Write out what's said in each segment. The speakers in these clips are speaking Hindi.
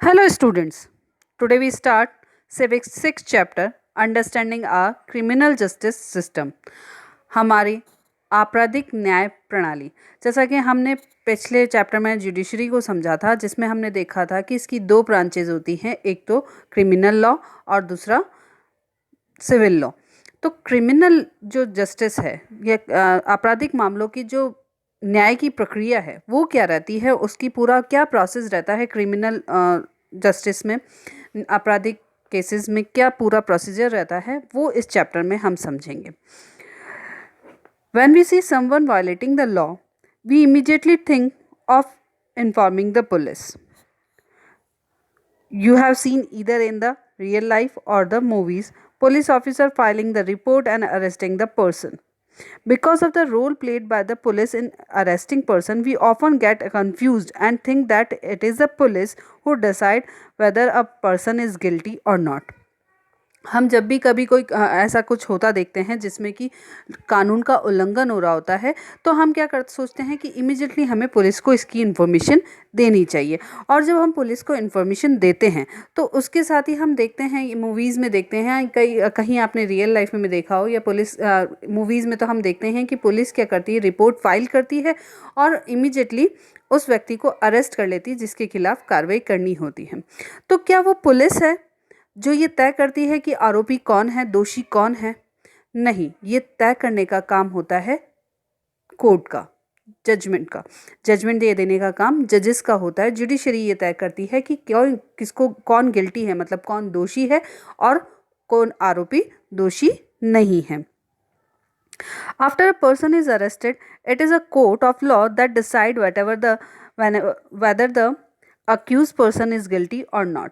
Hello students. Today we start Civics 6th chapter Understanding our Criminal Justice System. हमारी आपराधिक न्याय प्रणाली। जैसा कि हमने पिछले चैप्टर में जुडिशरी को समझा था, जिसमें हमने देखा था कि इसकी दो ब्रांचेज होती हैं, एक तो क्रिमिनल लॉ और दूसरा सिविल लॉ। तो क्रिमिनल जो जस्टिस है या आपराधिक मामलों की जो न्याय की प्रक्रिया है वो क्या रहती है, उसकी पूरा क्या प्रोसेस रहता है क्रिमिनल जस्टिस में, आपराधिक केसेस में क्या पूरा प्रोसीजर रहता है, वो इस चैप्टर में हम समझेंगे। When we see someone violating the law, we immediately think of informing the police. You have seen either in the real life or the movies, police officer filing the report and arresting the person. Because of the role played by the police in arresting person, we often get confused and think that it is the police who decide whether a person is guilty or not. हम जब भी कभी कोई ऐसा कुछ होता देखते हैं जिसमें कि कानून का उल्लंघन हो रहा होता है, तो हम क्या कर सोचते हैं कि इमीडिएटली हमें पुलिस को इसकी इन्फॉर्मेशन देनी चाहिए। और जब हम पुलिस को इन्फॉर्मेशन देते हैं तो उसके साथ ही हम देखते हैं, मूवीज़ में देखते हैं, कहीं आपने रियल लाइफ में देखा हो या पुलिस मूवीज़ में, तो हम देखते हैं कि पुलिस क्या करती है, रिपोर्ट फाइल करती है और इमीडिएटली उस व्यक्ति को अरेस्ट कर लेती है जिसके खिलाफ कार्रवाई करनी होती है। तो क्या वो पुलिस है जो ये तय करती है कि आरोपी कौन है, दोषी कौन है? नहीं, ये तय करने का काम होता है कोर्ट का, जजमेंट का। जजमेंट दे देने का काम जजेस का होता है। जुडिशरी ये तय करती है कि कौन गिल्टी है, मतलब कौन दोषी है और कौन आरोपी दोषी नहीं है। After a person is arrested, it is a court of law that decide whether the accused person is guilty or not.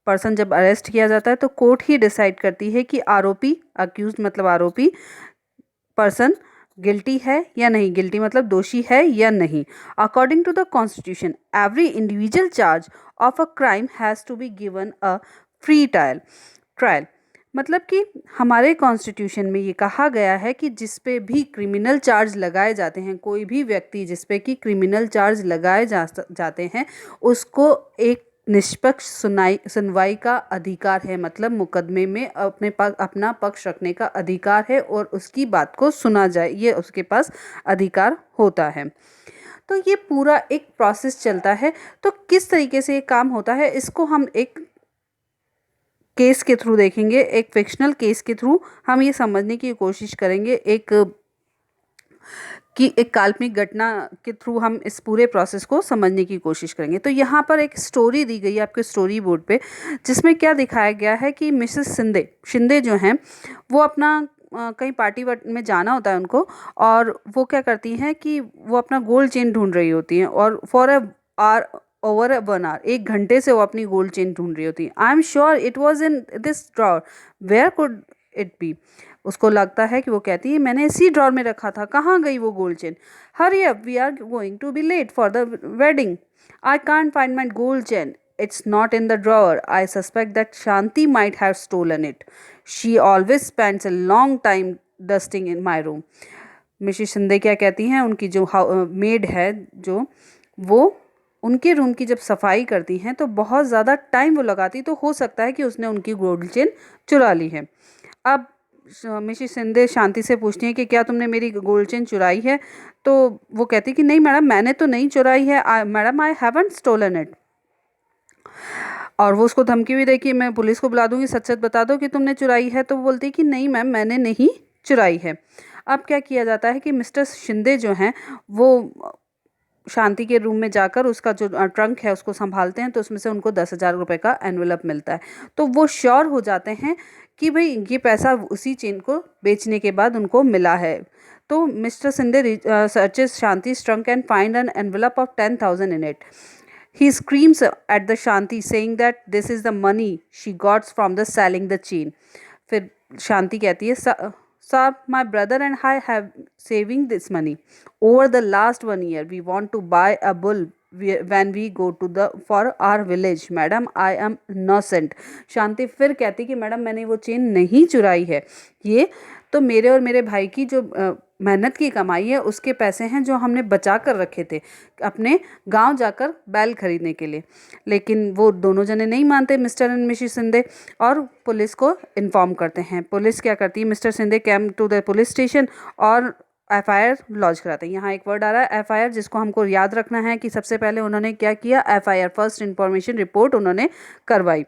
Person जब अरेस्ट किया जाता है तो कोर्ट ही डिसाइड करती है कि आरोपी, अक्यूज मतलब आरोपी, पर्सन गिल्टी है या नहीं, गिल्टी मतलब दोषी है या नहीं। According to the constitution, every individual charge of a crime has to be given a free trial. मतलब कि हमारे कॉन्स्टिट्यूशन में ये कहा गया है कि जिस पे भी क्रिमिनल चार्ज लगाए जाते हैं, कोई भी व्यक्ति जिस पे कि क्रिमिनल चार्ज लगाए जाते हैं, उसको एक निष्पक्ष सुनवाई का अधिकार है। मतलब मुकदमे में अपना पक्ष रखने का अधिकार है और उसकी बात को सुना जाए, ये उसके पास अधिकार होता है। तो ये पूरा एक प्रोसेस चलता है। तो किस तरीके से ये काम होता है, इसको हम एक केस के थ्रू देखेंगे, एक फिक्शनल केस के थ्रू हम ये समझने की कोशिश करेंगे, एक काल्पनिक घटना के थ्रू हम इस पूरे प्रोसेस को समझने की कोशिश करेंगे। तो यहाँ पर एक स्टोरी दी गई है आपके स्टोरी बोर्ड पे, जिसमें क्या दिखाया गया है कि मिसेस शिंदे जो हैं वो अपना कहीं पार्टी में जाना होता है उनको, और वो क्या करती हैं कि वो अपना गोल्ड चेन ढूंढ रही होती हैं, और ओवर 1 आवर, 1 घंटे से वो अपनी गोल्ड चेन ढूंढ रही होती है। I am sure it was in this drawer, where could it be? उसको लगता है कि वो कहती है मैंने इसी ड्रॉर में रखा था, कहाँ गई वो gold chain? Hurry up, we are going to be late for the wedding. I can't find my gold chain, it's not in the drawer. I suspect that Shanti might have stolen it. She always spends a long time dusting in my room. Mrs Shinde क्या कहती हैं, उनकी जो मेड है, जो वो उनके रूम की जब सफाई करती हैं तो बहुत ज़्यादा टाइम वो लगाती, तो हो सकता है कि उसने उनकी गोल्ड चेन चुरा ली है। अब मिसेस शिंदे शांति से पूछती हैं कि क्या तुमने मेरी गोल्ड चेन चुराई है? तो वो कहती कि नहीं मैडम, मैंने तो नहीं चुराई है, madam I haven't stolen it. और वो उसको धमकी भी दे कि मैं पुलिस को बुला दूंगी, सच सच बता दो कि तुमने चुराई है। तो वो बोलती है कि नहीं मैम, मैंने नहीं चुराई है। अब क्या किया जाता है कि मिस्टर शिंदे जो हैं वो शांति के रूम में जाकर उसका जो ट्रंक है उसको संभालते हैं, तो उसमें से उनको 10,000 रुपये का एनवेलप मिलता है। तो वो श्योर हो जाते हैं कि भाई ये पैसा उसी चेन को बेचने के बाद उनको मिला है। तो mister Shinde searches Shanti's trunk and find an envelope of 10,000 in it. He screams at the Shanti saying that this is the money she got from the selling the chain. फिर शांति कहती है, Sir, my brother and I have saving this money. Over the last 1 year, we want to buy a bull when we go to for our village. Madam, I am innocent. शांति फिर कहती कि मैडम मैंने वो चेन नहीं चुराई है, ये तो मेरे और मेरे भाई की जो मेहनत की कमाई है, उसके पैसे हैं जो हमने बचा कर रखे थे अपने गांव जाकर बैल खरीदने के लिए। लेकिन वो दोनों जने नहीं मानते, मिस्टर एंड मिसेस शिंदे, और पुलिस को इन्फॉर्म करते हैं। पुलिस क्या करती है, mister Shinde came to the police station और एफआईआर लॉन्च कराते हैं। यहाँ एक वर्ड आ रहा है एफआईआर, जिसको हमको याद रखना है कि सबसे पहले उन्होंने क्या किया, एफआईआर फर्स्ट इंफॉर्मेशन रिपोर्ट उन्होंने करवाई।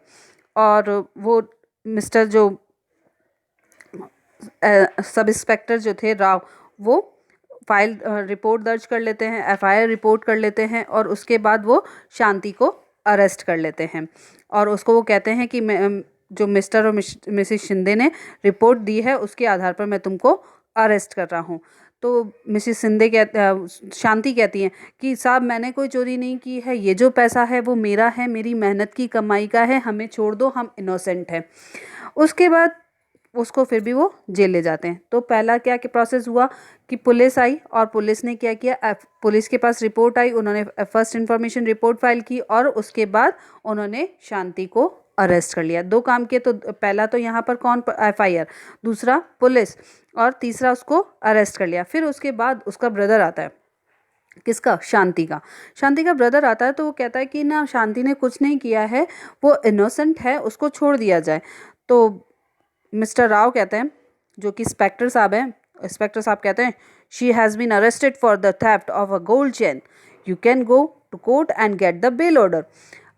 और वो मिस्टर जो सब इंस्पेक्टर जो थे राव, वो फाइल रिपोर्ट दर्ज कर लेते हैं, एफआईआर रिपोर्ट कर लेते हैं, और उसके बाद वो शांति को अरेस्ट कर लेते हैं। और उसको वो कहते हैं कि जो मिस्टर और मिसेस शिंदे ने रिपोर्ट दी है उसके आधार पर मैं तुमको अरेस्ट कर रहा हूँ। तो मिसेस शिंदे शांति कहती हैं कि साहब मैंने कोई चोरी नहीं की है, ये जो पैसा है वो मेरा है, मेरी मेहनत की कमाई का है, हमें छोड़ दो, हम इनोसेंट हैं। उसके बाद उसको फिर भी वो जेल ले जाते हैं। तो पहला क्या प्रोसेस हुआ कि पुलिस आई और पुलिस ने क्या किया, पुलिस के पास रिपोर्ट आई, उन्होंने फर्स्ट इंफॉर्मेशन रिपोर्ट फाइल की और उसके बाद उन्होंने शांति को अरेस्ट कर लिया। दो काम किए, तो पहला तो यहाँ पर कौन, एफआईआर, दूसरा पुलिस, और तीसरा उसको अरेस्ट कर लिया। फिर उसके बाद उसका ब्रदर आता है, किसका, शांति का। शांति का ब्रदर आता है तो वो कहता है कि ना शांति ने कुछ नहीं किया है, वो इनोसेंट है, उसको छोड़ दिया जाए। तो मिस्टर राव कहते हैं, जो कि इंस्पेक्टर साहब हैं, इंस्पेक्टर साहब कहते हैं she has been arrested for the theft of a gold chain, you can go to court and get the bail order.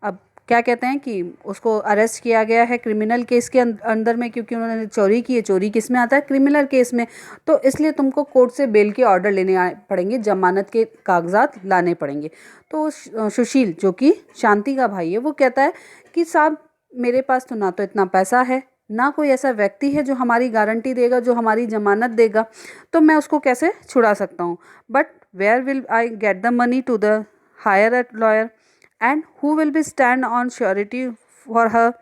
अब क्या कहते हैं कि उसको अरेस्ट किया गया है क्रिमिनल केस के अंदर में, क्योंकि उन्होंने चोरी की है। चोरी किस में आता है, क्रिमिनल केस में। तो इसलिए तुमको कोर्ट से बेल के ऑर्डर लेने पड़ेंगे, जमानत के कागजात लाने पड़ेंगे। तो सुशील, जो कि शांति का भाई है, वो कहता है कि साहब मेरे पास तो ना तो इतना पैसा है, ना कोई ऐसा व्यक्ति है जो हमारी गारंटी देगा, जो हमारी जमानत देगा, तो मैं उसको कैसे छुड़ा सकता हूँ। But where will I get the money to the hire a lawyer and who will be stand on surety for her,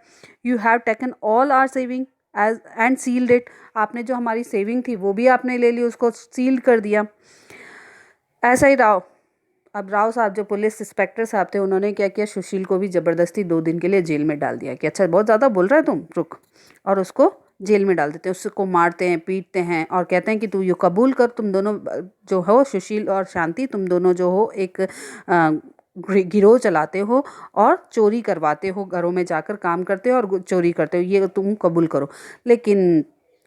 you have taken all our savings and sealed it. आपने जो हमारी सेविंग थी वो भी आपने ले ली, उसको सील कर दिया। ऐसा ही राव, अब राव साहब जो पुलिस इंस्पेक्टर साहब थे, उन्होंने क्या किया, सुशील को भी ज़बरदस्ती 2 दिन के लिए जेल में डाल दिया कि अच्छा बहुत ज़्यादा बोल रहा है तुम, रुक, और उसको जेल में डाल देते हैं। उसको मारते हैं, पीटते हैं और कहते हैं कि तू ये कबूल कर, तुम दोनों जो हो, सुशील और शांति, तुम दोनों जो हो एक गिरोह चलाते हो और चोरी करवाते हो, घरों में जाकर काम करते हो और चोरी करते हो, ये तुम कबूल करो। लेकिन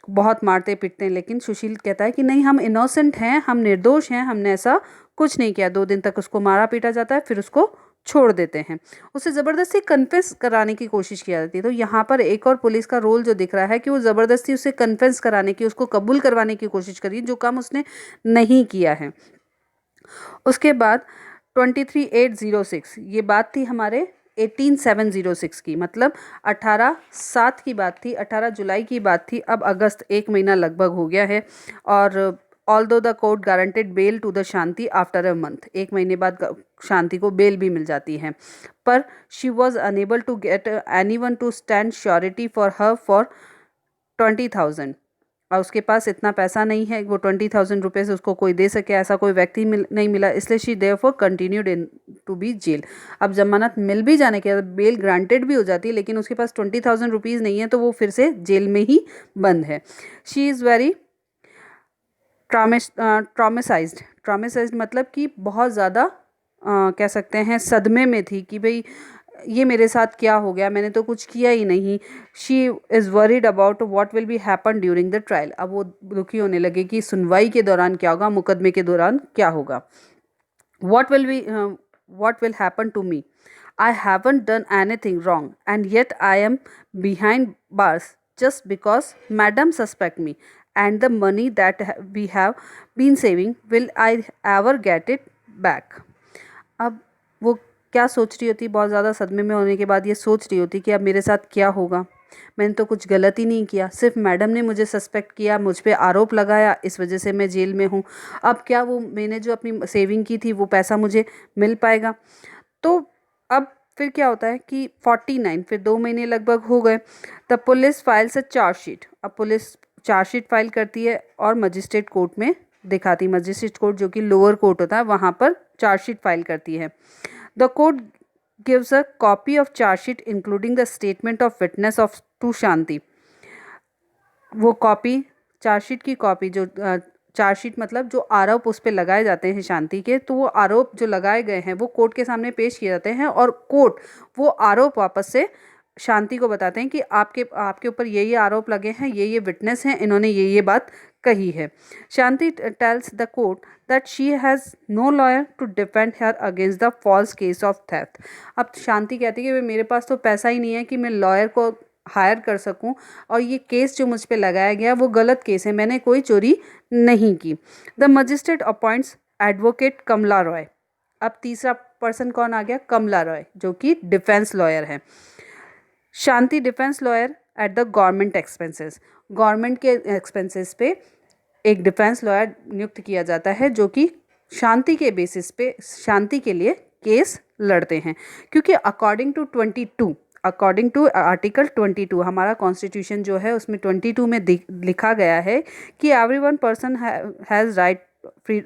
बहुत मारते पीटते हैं, लेकिन सुशील कहता है कि नहीं, हम इनोसेंट हैं, हम निर्दोष हैं, हमने ऐसा कुछ नहीं किया। 2 दिन तक उसको मारा पीटा जाता है, फिर उसको छोड़ देते हैं। उसे ज़बरदस्ती कन्फेस कराने की कोशिश की जाती है। तो यहाँ पर एक और पुलिस का रोल जो दिख रहा है कि वो ज़बरदस्ती उसे कन्फेस कराने की, उसको कबूल करवाने की कोशिश करी, जो काम उसने नहीं किया है। उसके बाद 23/8/06, ये बात थी हमारे 18/7/06 की, मतलब 18/7 की बात थी, 18 जुलाई की बात थी। अब अगस्त, 1 महीना लगभग हो गया है। और although the court granted bail to the Shanti after a month, 1 महीने बाद शांति को बेल भी मिल जाती है, पर she was unable to get anyone to stand surety for her for 20,000। और उसके पास इतना पैसा नहीं है, वो 20,000 रुपीज़ उसको कोई दे सके, ऐसा कोई व्यक्ति नहीं मिला, इसलिए she therefore continued in to be jail. अब जमानत मिल भी जाने के बाद, बेल ग्रांटेड भी हो जाती है, लेकिन उसके पास 20,000 रुपीज़ नहीं है, तो वो फिर से जेल में ही बंद है। शी इज़ वेरी ट्रामेसाइज्ड मतलब कि बहुत ज़्यादा कह सकते हैं सदमे में थी कि भाई ये मेरे साथ क्या हो गया, मैंने तो कुछ किया ही नहीं। She is worried about what will be happen during the trial. अब वो दुखी होने लगे कि सुनवाई के दौरान क्या होगा, मुकदमे के दौरान क्या होगा। what will happen to me, I haven't done anything wrong and yet I am behind bars just because madam suspect me, and the money that we have been saving, will I ever get it back। अब वो क्या सोच रही होती, बहुत ज़्यादा सदमे में होने के बाद ये सोच रही होती कि अब मेरे साथ क्या होगा, मैंने तो कुछ गलत ही नहीं किया, सिर्फ मैडम ने मुझे सस्पेक्ट किया, मुझ पे आरोप लगाया, इस वजह से मैं जेल में हूँ। अब क्या वो मैंने जो अपनी सेविंग की थी वो पैसा मुझे मिल पाएगा। तो अब फिर क्या होता है कि 49, फिर 2 महीने लगभग हो गए, तब पुलिस फाइल्स अ चार्जशीट। अब पुलिस चार्जशीट फाइल करती है और मजिस्ट्रेट कोर्ट में दिखाती, मजिस्ट्रेट कोर्ट जो कि लोअर कोर्ट होता है, वहाँ पर चार्जशीट फाइल करती है। The court gives a copy of charge sheet including the statement of witness to शांति। वो कॉपी, चार्जशीट की कॉपी जो चार्जशीट मतलब जो आरोप उस पे लगाए जाते हैं शांति के, तो वो आरोप जो लगाए गए हैं वो कोर्ट के सामने पेश किए जाते हैं और कोर्ट वो आरोप वापस से शांति को बताते हैं कि आपके आपके ऊपर ये आरोप लगे हैं, ये विटनेस हैं, इन्होंने ये बात कही है। Shanti tells the court that she has no lawyer to defend her against the false case of theft. अब शांति कहती है कि मेरे पास तो पैसा ही नहीं है कि मैं लॉयर को हायर कर सकूं, और ये केस जो मुझ पे लगाया गया वो गलत केस है, मैंने कोई चोरी नहीं की। द मजिस्ट्रेट अपॉइंट्स एडवोकेट कमला रॉय। अब तीसरा पर्सन कौन आ गया? कमला रॉय, जो कि डिफेंस लॉयर है। Shanti defence lawyer at the government expenses. Government के एक्सपेंसेस पे एक डिफेंस लॉयर नियुक्त किया जाता है जो कि शांति के बेसिस पे शांति के लिए केस लड़ते हैं, क्योंकि अकॉर्डिंग टू आर्टिकल 22 हमारा कॉन्स्टिट्यूशन जो है उसमें 22 में लिखा गया है कि every one person has right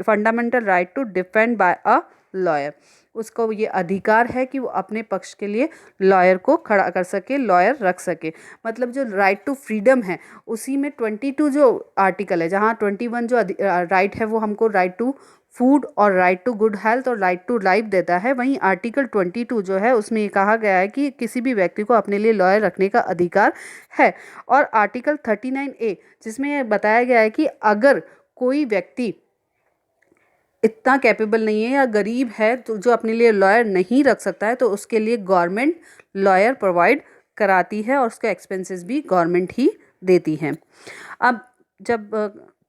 fundamental right to defend by a lawyer. उसको ये अधिकार है कि वो अपने पक्ष के लिए लॉयर को खड़ा कर सके, लॉयर रख सके। मतलब जो राइट टू फ्रीडम है उसी में 22 जो आर्टिकल है, जहाँ 21 जो राइट है वो हमको राइट टू फूड और राइट टू गुड हेल्थ और राइट टू लाइफ देता है, वहीं आर्टिकल 22 जो है उसमें ये कहा गया है कि किसी भी व्यक्ति को अपने लिए लॉयर रखने का अधिकार है। और आर्टिकल 39A जिसमें यह बताया गया है कि अगर कोई व्यक्ति इतना कैपेबल नहीं है या गरीब है तो जो अपने लिए लॉयर नहीं रख सकता है, तो उसके लिए गवर्नमेंट लॉयर प्रोवाइड कराती है और उसके एक्सपेंसेस भी गवर्नमेंट ही देती है। अब जब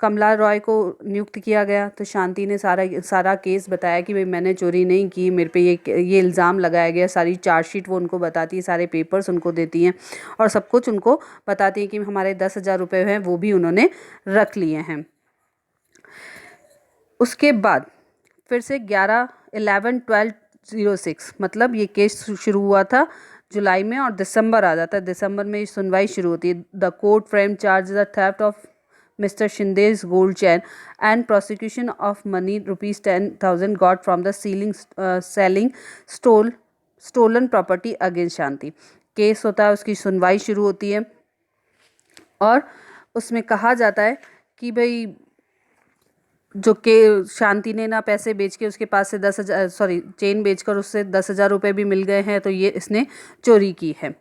कमला रॉय को नियुक्त किया गया तो शांति ने सारा केस बताया कि भाई मैंने चोरी नहीं की, मेरे पे ये इल्ज़ाम लगाया गया। सारी चार्जशीट वो उनको बताती है, सारे पेपर्स उनको देती हैं और सब कुछ उनको बताती है कि हमारे 10,000 रुपये हैं वो भी उन्होंने रख लिए हैं। उसके बाद फिर से 11/11/12/06 मतलब ये केस शुरू हुआ था जुलाई में और दिसंबर आ जाता है। दिसंबर में सुनवाई शुरू होती है। The court frame charge the theft of Mr. Shinde's gold chain and prosecution of money ₹10,000 got from the selling stolen property against Shanti. Case होता है, उसकी सुनवाई शुरू होती है और उसमें कहा जाता है कि भाई जो के शांति ने ना पैसे बेच के उसके पास से चेन बेचकर उससे 10,000 रुपये भी मिल गए हैं, तो ये इसने चोरी की है।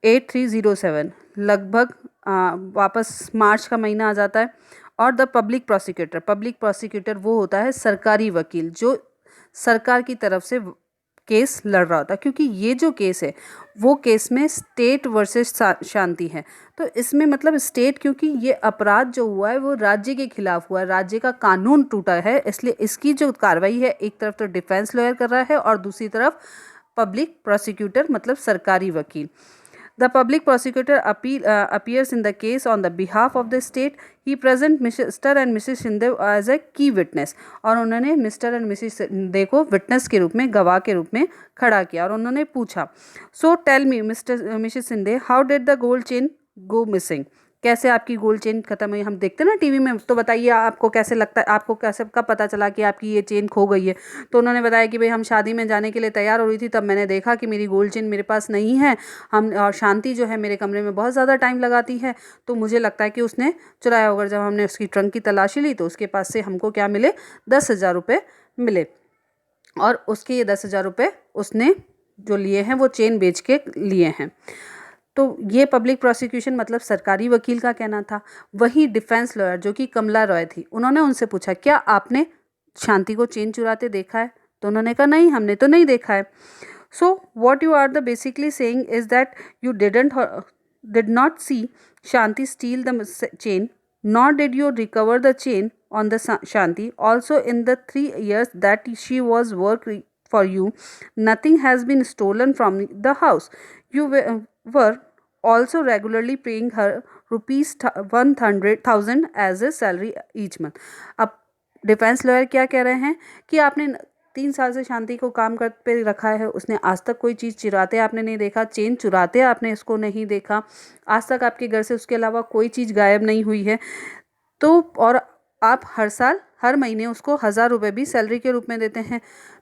8307 लगभग वापस मार्च का महीना आ जाता है और द पब्लिक प्रोसिक्यूटर वो होता है सरकारी वकील जो सरकार की तरफ से केस लड़ रहा होता है, क्योंकि ये जो केस है वो केस में स्टेट वर्सेस शांति है। तो इसमें मतलब स्टेट, क्योंकि ये अपराध जो हुआ है वो राज्य के खिलाफ हुआ है, राज्य का कानून टूटा है, इसलिए इसकी जो कार्रवाई है एक तरफ तो डिफेंस लॉयर कर रहा है और दूसरी तरफ पब्लिक प्रोसिक्यूटर मतलब सरकारी वकील। The public prosecutor appears in the case on the behalf of the state. He present Mr. and Mrs. Shinde as a key witness और उन्होंने मिस्टर एंड मिसेस शिंदे को विटनेस के रूप में, गवाह के रूप में खड़ा किया और उन्होंने पूछा, so tell me mister missus Shinde, how did the gold chain go missing? कैसे आपकी गोल्ड चेन खत्म हुई? हम देखते ना टीवी में, तो बताइए आपको कैसे लगता है, आपको कैसे कब पता चला कि आपकी ये चेन खो गई है? तो उन्होंने बताया कि भाई हम शादी में जाने के लिए तैयार हो रही थी, तब मैंने देखा कि मेरी गोल्ड चेन मेरे पास नहीं है। और शांति जो है मेरे कमरे में बहुत ज़्यादा टाइम लगाती है, तो मुझे लगता है कि उसने चुराया होगा। जब हमने उसकी ट्रंक की तलाशी ली तो उसके पास से हमको क्या मिले? 10,000 रुपये मिले और उसके ये 10,000 रुपये उसने जो लिए हैं वो चेन बेच के लिए हैं। तो ये पब्लिक प्रोसिक्यूशन मतलब सरकारी वकील का कहना था। वही डिफेंस लॉयर जो कि कमला रॉय थी, उन्होंने उनसे पूछा, क्या आपने शांति को चेन चुराते देखा है? तो उन्होंने कहा नहीं, हमने तो नहीं देखा है। So what you are the basically saying is that you did not see Shanti steal the chain, nor did you recover the chain on the Shanti. Also, in the 3 years that she was working for you, nothing has been stolen from the house. You were also regularly paying her ₹100,000 as a salary each month. अब डिफेंस लॉयर क्या कह रहे हैं कि आपने 3 साल से शांति को काम कर पे रखा है, उसने आज तक कोई चीज़ चुराते आपने नहीं देखा, चेन चुराते आपने इसको नहीं देखा, आज तक आपके घर से उसके अलावा कोई चीज़ गायब नहीं हुई है। तो और आप हर साल हर महीने उसको 1,000 रुपये भी सैलरी के रूप में देते हैं।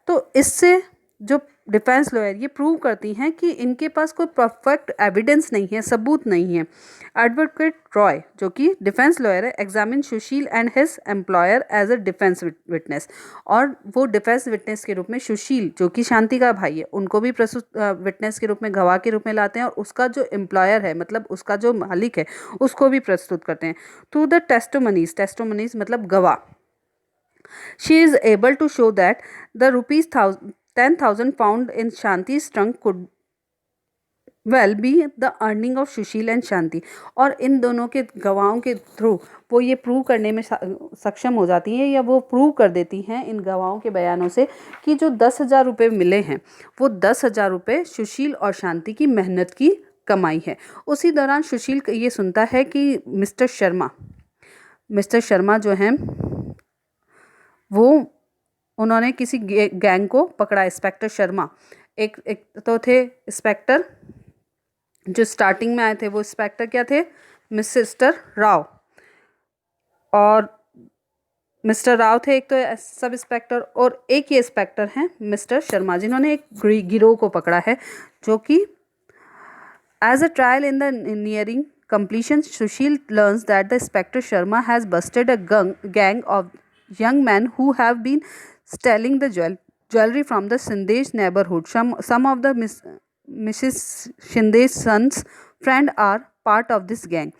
तो इससे जो डिफेंस लॉयर ये प्रूव करती हैं कि इनके पास कोई परफेक्ट एविडेंस नहीं है, सबूत नहीं है। एडवोकेट रॉय जो कि डिफेंस लॉयर है, examine Sushil and his employer as a defence witness, और वो डिफेंस विटनेस के रूप में सुशील जो कि शांति का भाई है उनको भी प्रस्तुत विटनेस के रूप में, गवाह के रूप में लाते हैं, और उसका जो एम्प्लॉयर है मतलब उसका जो मालिक है उसको भी प्रस्तुत करते हैं थ्रू द टेस्टोमनीज। टेस्टोमनीज मतलब गवाह। She is able to show that the rupees 10,000 found in Shanti's trunk could well be the earning of Sushil and Shanti. और इन दोनों के गवाहों के थ्रू वो ये प्रूव करने में सक्षम हो जाती हैं, या वो प्रूव कर देती हैं इन गवाहों के बयानों से कि जो 10,000 रुपये मिले हैं वो 10,000 रुपये सुशील और शांति की मेहनत की कमाई है। उसी दौरान सुशील ये सुनता है कि मिस्टर शर्मा जो हैं वो उन्होंने किसी गैंग को पकड़ा। इंस्पेक्टर शर्मा एक तो थे इंस्पेक्टर जो स्टार्टिंग में आए थे, वो इंस्पेक्टर क्या थे, मिस्टर राव, और मिस्टर राव थे एक तो सब इंस्पेक्टर, और एक ये इंस्पेक्टर हैं मिस्टर शर्मा जिन्होंने एक गिरोह को पकड़ा है जो कि as a trial in the nearing completion, Sushil learns that the Inspector Sharma has busted a gang of young men who have been stealing the jewelry from the Shinde's neighborhood. Some of the Mrs. Shinde's sons' friends are part of this gang.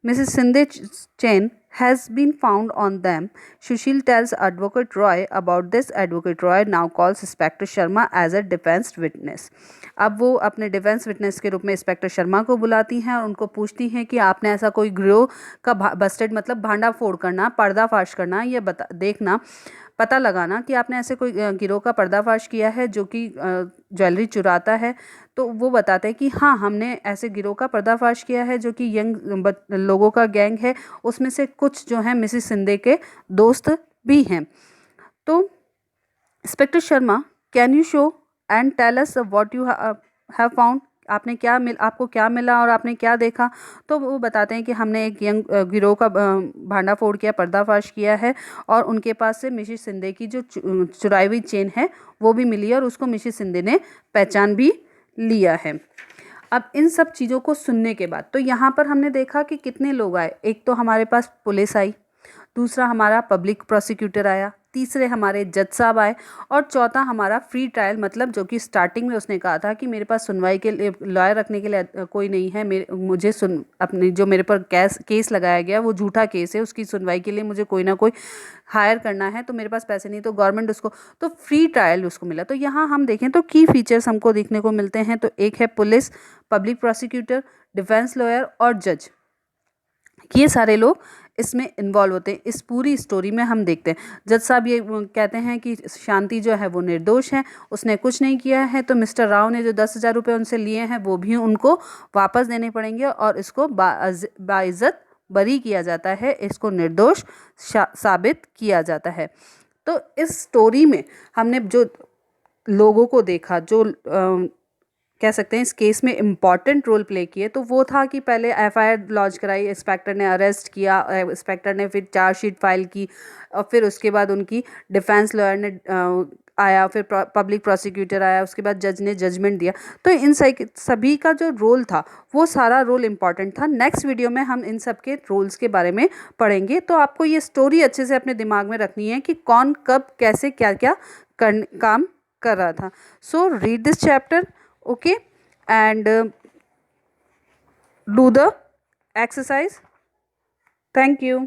Mrs. Shinde's chain has been found on them. Sushil tells Advocate Roy about this. Advocate Roy now calls Inspector Sharma as a defense witness. अब वो अपने डिफेंस विटनेस के रूप में इंस्पेक्टर शर्मा को बुलाती हैं और उनको पूछती हैं कि आपने ऐसा कोई गिरोह का बस्टेड मतलब भांडा फोड़ करना, पर्दाफाश करना, ये देखना, पता लगाना कि आपने ऐसे कोई गिरोह का पर्दाफाश किया है जो कि ज्वेलरी चुराता है। तो वो बताते हैं कि हाँ, हमने ऐसे गिरोह का पर्दाफाश किया है जो कि यंग लोगों का गैंग है, उसमें से कुछ जो हैं मिसिस सिंधे के दोस्त भी हैं। तो inspector Sharma, can you show and tell us what you have found, आपको क्या मिला और आपने क्या देखा। तो वो बताते हैं कि हमने एक यंग गिरोह का भांडा फोड़ किया, पर्दाफाश किया है, और उनके पास से मिसिस सिंधे की जो चुराई हुई चेन है वो भी मिली है, और उसको मिसिस सिंधे ने पहचान भी लिया है। अब इन सब चीज़ों को सुनने के बाद तो यहाँ पर हमने देखा कि कितने लोग आए। एक तो हमारे पास पुलिस आई, दूसरा हमारा पब्लिक प्रोसिक्यूटर आया, तीसरे हमारे जज साहब आए, और चौथा हमारा फ्री ट्रायल मतलब जो कि स्टार्टिंग में उसने कहा था कि मेरे पास सुनवाई के लिए लॉयर रखने के लिए कोई नहीं है, मुझे अपने जो मेरे पर केस लगाया गया वो झूठा केस है, उसकी सुनवाई के लिए मुझे कोई ना कोई हायर करना है, तो मेरे पास पैसे नहीं, तो गवर्नमेंट उसको, तो फ्री ट्रायल उसको मिला। तो यहाँ हम देखें तो की फीचर्स हमको देखने को मिलते हैं। तो एक है police, public prosecutor, defence lawyer और जज, ये सारे लोग इसमें इन्वॉल्व होते हैं। इस पूरी स्टोरी में हम देखते हैं जज साहब ये कहते हैं कि शांति जो है वो निर्दोष है, उसने कुछ नहीं किया है, तो मिस्टर राव ने जो 10,000 रुपये उनसे लिए हैं वो भी उनको वापस देने पड़ेंगे, और इसको बाइज्जत बरी किया जाता है, इसको निर्दोष साबित किया जाता है। तो इस स्टोरी में हमने जो लोगों को देखा, जो कह सकते हैं इस केस में इम्पॉर्टेंट रोल प्ले किए, तो वो था कि पहले एफआईआर लॉन्च कराई, इंस्पेक्टर ने अरेस्ट किया, इंस्पेक्टर ने फिर चार्जशीट फाइल की, और फिर उसके बाद उनकी डिफेंस लॉयर ने आया, फिर पब्लिक प्रोसिक्यूटर आया, उसके बाद जज ने जजमेंट दिया। तो इन सभी का जो रोल था वो सारा रोल इम्पॉर्टेंट था। नेक्स्ट वीडियो में हम इन सब के रोल्स के बारे में पढ़ेंगे। तो आपको ये स्टोरी अच्छे से अपने दिमाग में रखनी है कि कौन कब कैसे क्या क्या काम कर रहा था। So read this chapter, okay, and do the exercise. Thank you.